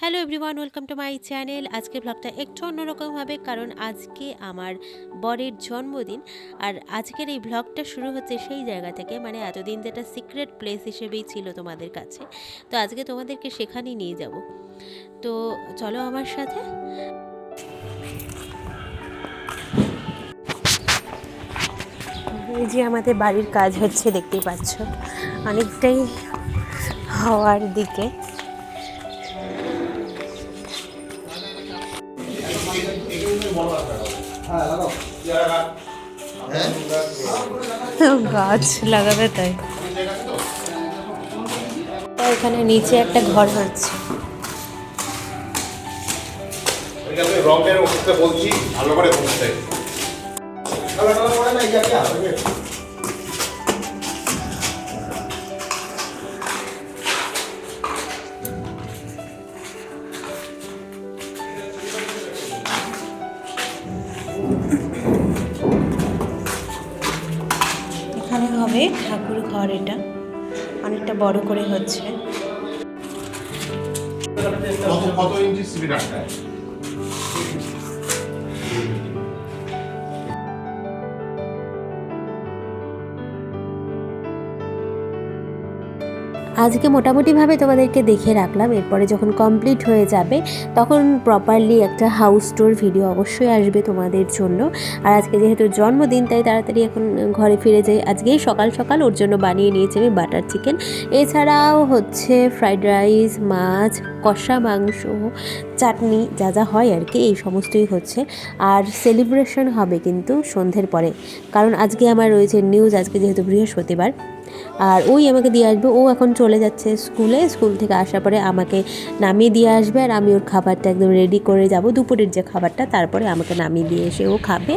Hello everyone, welcome to my channel. আজকে ব্লগটা একটু অন্যরকম হবে কারণ আজকে আমার বরের জন্মদিন। আর আজকের এই ব্লগটা শুরু হচ্ছে সেই জায়গা থেকে, মানে এতদিন যেটা সিক্রেট প্লেস হিসেবেই ছিল তোমাদের কাছে, তো আজকে তোমাদেরকে সেখানেই নিয়ে যাব। তো চলো আমার সাথে। এই যে আমাদের বাড়ির কাজ হচ্ছে, দেখতেই পাচ্ছ, অনেকটাই হওয়ার দিকে। গাছ লাগাবে তাই এখানে নিচে একটা ঘর হচ্ছে। বলছি ভালো করে বলতে এখানে হবে ঠাকুর ঘর, এটা অনেকটা বড় করে হচ্ছে। কত ইঞ্চি সিবি রাখতে হয়? আজকে মোটামুটিভাবে তোমাদেরকে দেখে রাখলাম, এরপরে যখন কমপ্লিট হয়ে যাবে তখন প্রপারলি একটা হাউস টুর ভিডিও অবশ্যই আসবে তোমাদের জন্য। আর আজকে যেহেতু জন্মদিন তাই তাড়াতাড়ি এখন ঘরে ফিরে যাই। আজকেই সকাল সকাল ওর জন্য বানিয়ে নিয়েছি আমি বাটার চিকেন, এছাড়াও হচ্ছে ফ্রাইড রাইস, মাছ, কষা মাংস, চাটনি, যা যা হয় আর কি, এই সমস্তই হচ্ছে। আর সেলিব্রেশন হবে কিন্তু সন্ধ্যের পরে, কারণ আজকে আমার রয়েছে নিউজ, আজকে যেহেতু বৃহস্পতিবার। আর ওই আমাকে দিয়ে আসবে, ও এখন চলে যাচ্ছে স্কুলে, স্কুল থেকে আসার পরে আমাকে নামিয়ে দিয়ে আসবে, আর আমি ওর খাবারটা একদম রেডি করে যাব, দুপুরের যে খাবারটা, তারপরে আমাকে নামিয়ে দিয়ে এসে ও খাবে।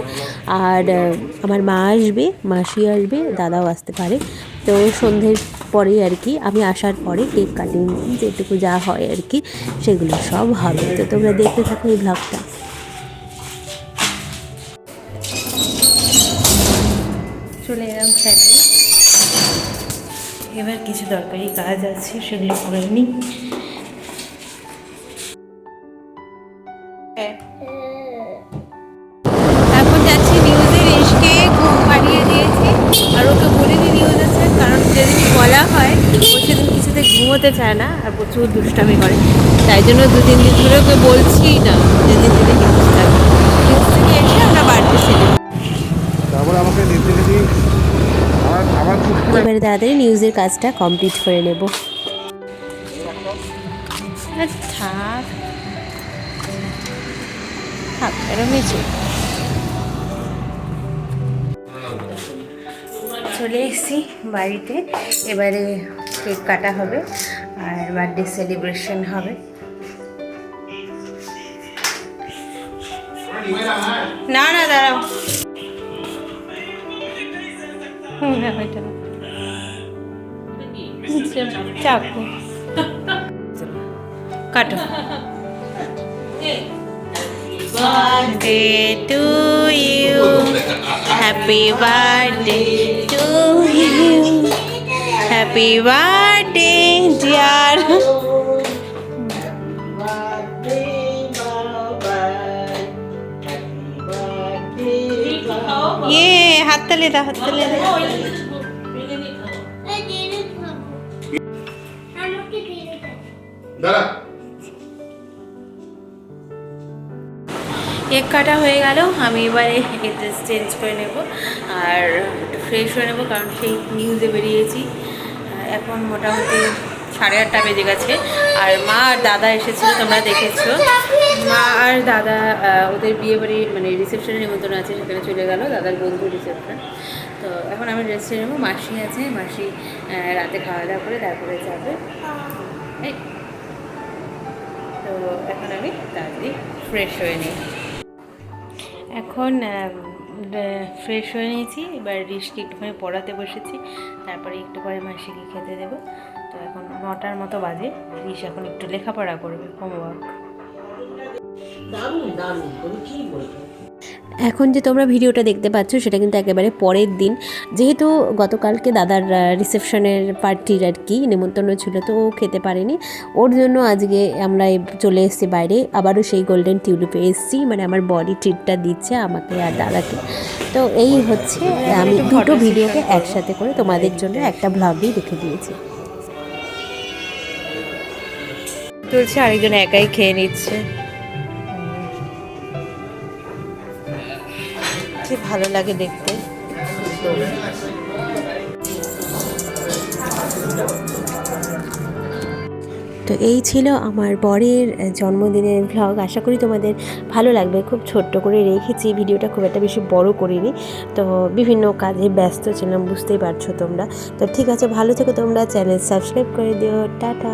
আর আমার মা আসবে, মাসি আসবে, দাদাও আসতে পারে। তো সন্ধ্যের পরেই আর কি, আমি আসার পরে কেক কাটিং যেটুকু যা হয় আর কি সেগুলো সব হবে। তো তোমরা দেখতে থাকো এই ব্লগটা। চলে এলাম খেতে। এবার কিছু দরকারি কাজ আছে, সেগুলো করে নিই। এখন যাচ্ছি নিউজে, রেশকে ঘুম পাড়িয়ে দিয়েছি, আর ওকে বলিনি নিউজ আছে, কারণ যেদিন বলা হয় ও সেদিন কিছুতে ঘুমোতে চায় না আর প্রচুর দুষ্টামি করে। তাই জন্য 2-3 দিন ধরে ওকে বলছি না যেদিন যেদিন নিউজ থাকে। নিউজ থেকে এসে আমরা বাড়িতে ছিলাম। তারপরে আমাকে নিতে এবারে তাড়াতাড়ি নিউজের কাজটা কমপ্লিট করে নেব। থাক থাক, এরমই চলে এসেছি বাড়িতে। এবারে কেক কাটা হবে আর বার্থডে সেলিব্রেশন হবে। না না, দাঁড়াও। চাকু কাটো। Birthday to you, happy birthday to you, happy birthday dear. ये हाथ तले दा, हाथ तले दा। দাঁড়া কেক কাটা হয়ে গেল, আমি এবারে ড্রেস চেঞ্জ করে নেব আর একটু ফ্রেশ হয়ে নেব, কারণ সেই নিউজে বেরিয়েছি। এখন মোটামুটি 8:30 বেজে গেছে। আর মা আর দাদা এসেছিলো, তোমরা দেখেছো। মা আর দাদা ওদের বিয়ে বাড়ি মানে রিসেপশনের নিমন্ত্রণ আছে, সেখানে চলে গেল, দাদার বন্ধু রিসেপশন। তো এখন আমি রেস্ট নেব, মাসি আছে, মাসি রাতে খাওয়া দাওয়া করে তারপরে যাবে। তো এখন আমি তাড়াতাড়ি ফ্রেশ হয়ে নিই। এখন ফ্রেশ হয়ে নিয়েছি, এবার ঋষকে একটুখানি পড়াতে বসেছি, তারপরে একটু পরে মাসিকে খেতে দেবো। তো এখন 9টার মতো বাজে, ঋষ এখন একটু লেখাপড়া করবে, হোমওয়ার্ক। এখন যে তোমরা ভিডিওটা দেখতে পাচ্ছ সেটা কিন্তু একেবারে পরের দিন, যেহেতু গতকালকে দাদার রিসেপশনের পার্টির আর কি নেমন্তন্ন ছিল, তো ও খেতে পারেনি, ওর জন্য আজকে আমরা চলে এসেছি বাইরে, আবারও সেই গোল্ডেন টিউলিপে এসেছি, মানে আমার বডি ট্রিটটা দিচ্ছে আমাকে আর দাদাকে। তো এই হচ্ছে, আমি দুটো ভিডিওকে একসাথে করে তোমাদের জন্য একটা ব্লগেই রেখে দিয়েছি। চলছে, আরেকজন একাই খেয়ে নিচ্ছে। কি ভালো লাগে দেখতে। তো এই ছিল আমার বরের জন্মদিনের ভ্লগ। আশা করি তোমাদের ভালো লাগবে। খুব ছোট্ট করে রেখেছি ভিডিওটা, খুব একটা বেশি বড় করিনি, তো বিভিন্ন কাজে ব্যস্ত ছিলাম, বুঝতেই পারছো তোমরা। তো ঠিক আছে, ভালো থেকো তোমরা, চ্যানেল সাবস্ক্রাইব করে দিও, টাটা।